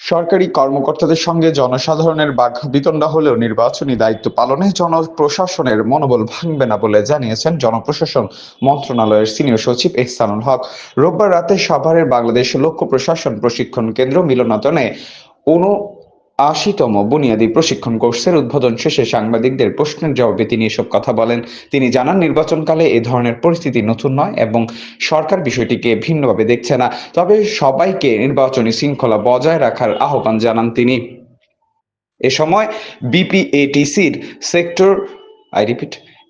সরকারি কর্মকর্তাদের সঙ্গে জনসাধারণের বাকবিতণ্ডা হলেও নির্বাচনী দায়িত্ব পালনে জনপ্রশাসনের মনোবল ভাঙবে না বলে জানিয়েছেন জনপ্রশাসন মন্ত্রণালয়ের সিনিয়র সচিব এহসানুল হক। রোববার রাতে সাভারের বাংলাদেশ লোক প্রশাসন প্রশিক্ষণ কেন্দ্র মিলনায়তনে ৭৯তম বুনিয়াদী প্রশিক্ষণ কোর্সের উদ্বোধন শেষে সাংবাদিকদের প্রশ্নের জবাবে তিনি এসব কথা বলেন। তিনি জানান, নির্বাচনকালে এ ধরনের পরিস্থিতি নতুন নয় এবং সরকার বিষয়টিকে ভিন্নভাবে দেখছে না। তবে সবাইকে নির্বাচনী শৃঙ্খলা বজায় রাখার আহ্বান জানান তিনি। এ সময় বিপিএটিসির সেক্টর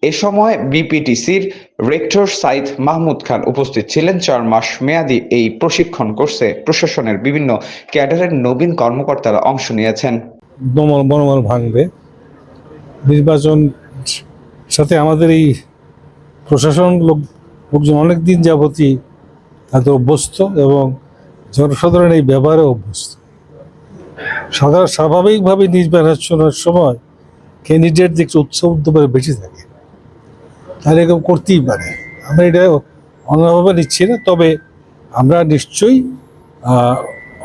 এ সময় বিপিটিসির রেক্টর সাইদ মাহমুদ খান উপস্থিত ছিলেন। ৪ মাস মেয়াদী এই প্রশিক্ষণ কোর্সে প্রশাসনের বিভিন্ন ক্যাডারের নবীন কর্মকর্তারা অংশ নিয়েছেন। মনোবল ভাঙবে, নির্বাচন সাথে আমাদের এই প্রশাসন লোকজন অনেক দিন যাবতই তাতে অভ্যস্ত এবং জনসাধারণ এই ব্যবহারে অভ্যস্ত। স্বাভাবিকভাবে নির্বাচনের সময় ক্যান্ডিডেট একটু উৎসাহ উদ্দীপনা বেশি থাকে, তাহলে এরকম করতেই পারে। আমরা এটা অন্যভাবে নিচ্ছি না, তবে আমরা নিশ্চয়ই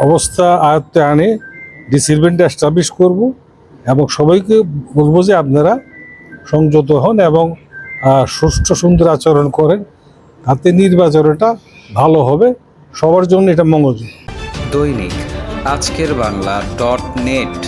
অবস্থা আয়ত্তে আনে ডিসিপ্লিনটা এস্টাবলিশ করব এবং সবাইকে বলবো যে আপনারা সংযত হন এবং সুষ্ঠু সুন্দর আচরণ করেন, তাতে নির্বাচনটা ভালো হবে, সবার জন্য এটা মঙ্গল। দৈনিক আজকের বাংলা .net